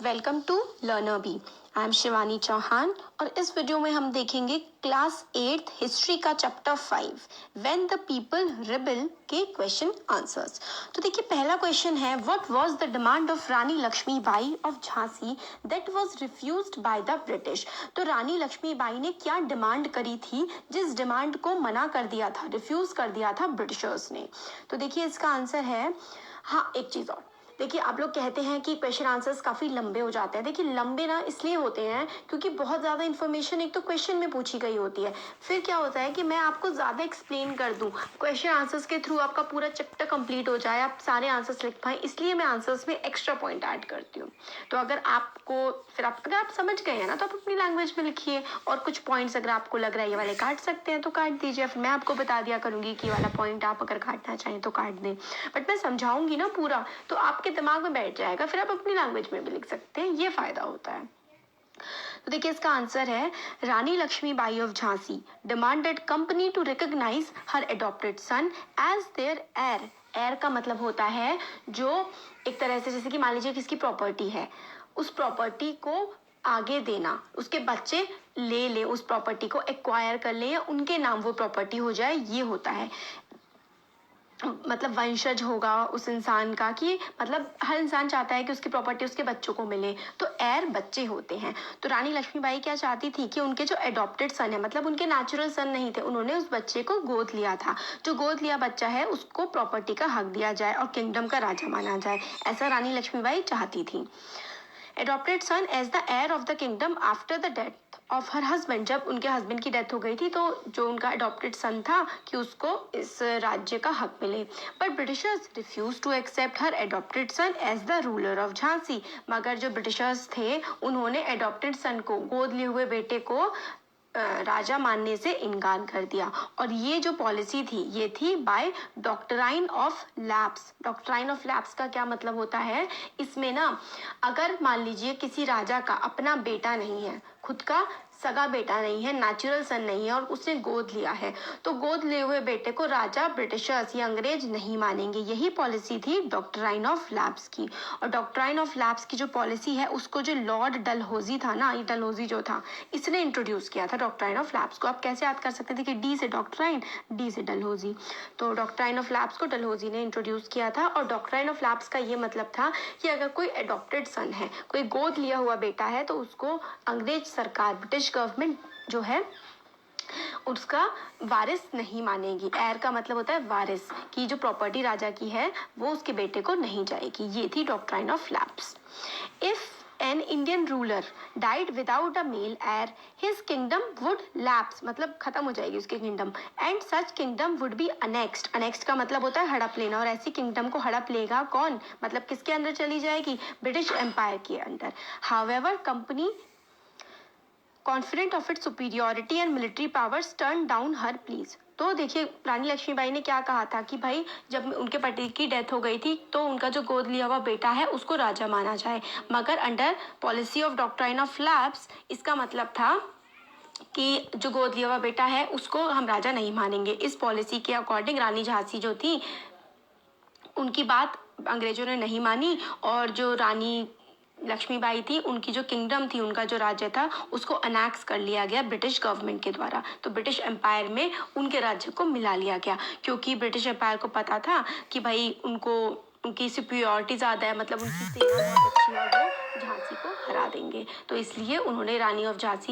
Welcome to Learner Bee. I am Shivani Chauhan और इस video में हम देखेंगे क्लास 8th हिस्ट्री का chapter 5 when the people rebel के क्वेश्चन आंसर्स। तो देखिए पहला क्वेश्चन है what was the demand of Rani Lakshmibai of Jhansi that was refused by the British. तो रानी लक्ष्मीबाई ने क्या डिमांड करी थी जिस डिमांड को मना कर दिया था, रिफ्यूज कर दिया था ब्रिटिशर्स ने। तो देखिए इसका आंसर है, हाँ एक चीज और देखिए, आप लोग कहते हैं कि क्वेश्चन आंसर्स काफी लंबे हो जाते हैं। देखिए लंबे ना इसलिए होते हैं क्योंकि बहुत ज्यादा इन्फॉर्मेशन एक तो क्वेश्चन में पूछी गई होती है, फिर क्या होता है कि मैं आपको ज्यादा एक्सप्लेन कर दूं, क्वेश्चन आंसर्स के थ्रू आपका पूरा चैप्टर कंप्लीट हो जाए, आप सारे आंसर्स लिख पाए, इसलिए मैं आंसर्स में एक्स्ट्रा पॉइंट ऐड करती हूँ। तो अगर अगर आप समझ गए हैं ना तो आप अपनी लैंग्वेज में लिखिए, और कुछ पॉइंट्स अगर आपको लग रहा है ये वाले काट सकते हैं तो काट दीजिए, फिर मैं आपको बता दिया करूंगी कि ये वाला पॉइंट आप अगर काटना चाहें तो काट दें। बट मैं समझाऊंगी ना पूरा, तो आपके दिमाग में बैठ जाएगा, फिर आप अपनी लैंग्वेज में भी लिख सकते हैं, ये फायदा होता है। तो देखिए इसका आंसर है Rani Lakshmibai of Jhansi demanded company to recognise her adopted son as their heir. Heir का मतलब होता है जो एक तरह से, जैसे कि मान लीजिए किसकी प्रॉपर्टी है, उस प्रॉपर्टी को आगे देना, उसके बच्चे ले उस प्रॉपर्टी को, एक्वायर कर ले या उनके नाम वो प्रॉपर्टी हो जाए, ये होता है। मतलब वंशज होगा उस इंसान का, कि मतलब हर इंसान चाहता है कि उसकी प्रॉपर्टी उसके बच्चों को मिले, तो एयर बच्चे होते हैं। तो रानी लक्ष्मीबाई क्या चाहती थी कि उनके जो एडॉप्टेड सन है, मतलब उनके नेचुरल सन नहीं थे, उन्होंने उस बच्चे को गोद लिया था, जो गोद लिया बच्चा है उसको प्रॉपर्टी का हक दिया जाए और किंगडम का राजा माना जाए, ऐसा रानी लक्ष्मीबाई चाहती थी। Adopted son as the heir of the kingdom after the death of her husband. जब उनके हस्बैंड की डेथ हो गई थी तो जो उनका एडॉप्टेड सन था कि उसको इस राज्य का हक मिले। But Britishers refuse to accept her adopted son as the ruler of Jhansi. मगर जो ब्रिटिशर्स थे उन्होंने एडॉप्टेड सन को, गोद लिए हुए बेटे को राजा मानने से इनकार कर दिया। और ये जो पॉलिसी थी ये थी by doctrine of lapse. Doctrine of lapse का क्या मतलब होता है, इसमें ना अगर मान लीजिए किसी राजा का अपना बेटा नहीं है, खुद का सगा बेटा नहीं है, नेचुरल सन नहीं है, और उसने गोद लिया है, तो गोद लिए हुए बेटे को राजा, ब्रिटिशर्स या अंग्रेज नहीं मानेंगे। यही पॉलिसी थी डॉक्ट्राइन ऑफ लैप्स की। और डॉक्ट्राइन ऑफ लैप्स की जो पॉलिसी है उसको जो लॉर्ड डलहौजी था ना, ये डलहौजी जो था, इसने इंट्रोड्यूस किया था डॉक्ट्राइन ऑफ लैप्स को। आप कैसे याद कर सकते थे कि डी से डॉक्ट्राइन, डी से डलहौजी, तो डॉक्ट्राइन ऑफ लैप्स को डलहौजी ने इंट्रोड्यूस किया था। और डॉक्ट्राइन ऑफ लैप्स का ये मतलब था कि अगर कोई एडॉप्टेड सन है, कोई गोद लिया हुआ बेटा है, तो उसको अंग्रेज सरकार, ब्रिटिश गवर्नमेंट जो है उसका वारिस नहीं मानेगी। एयर का मतलब होता है वारिस, कि जो प्रॉपर्टी राजा की है वो उसके बेटे को नहीं जाएगी। ये थी doctrine of lapse. If an Indian ruler died without a male heir his kingdom would lapse, मतलब खत्म हो जाएगी उसकी kingdom, and such kingdom would be annexed. Annexed का मतलब होता है हड़प लेना, और ऐसी किंगडम को हड़प लेगा कौन, मतलब किसके अंदर चली जाएगी, ब्रिटिश एम्पायर के अंदर। However company confident of it superiority and military powers turn down her please. तो देखिए रानी लक्ष्मीबाई ने क्या कहा था कि भाई जब उनके पति की डेथ हो गई थी तो उनका जो गोद लिया हुआ बेटा है उसको राजा माना जाए, मगर under policy of doctrine of lapse इसका मतलब था कि जो गोद लिया हुआ बेटा है उसको हम राजा नहीं मानेंगे। इस पॉलिसी के अकॉर्डिंग रानी झांसी जो थी उनकी बात अंग्रेजों ने नहीं मानी, और जो रानी लक्ष्मीबाई थी उनकी जो किंगडम थी, उनका जो राज्य था, उसको अनेक्स कर लिया गया ब्रिटिश गवर्नमेंट के द्वारा। तो ब्रिटिश एम्पायर में उनके राज्य को मिला लिया गया, क्योंकि ब्रिटिश एम्पायर को पता था कि भाई उनको, उनकी सुपीरियोरिटी ज़्यादा है, मतलब उनकी सेना बहुत अच्छी है और वो झांसी को हरा देंगे, तो इसलिए उन्होंने रानी ऑफ झांसी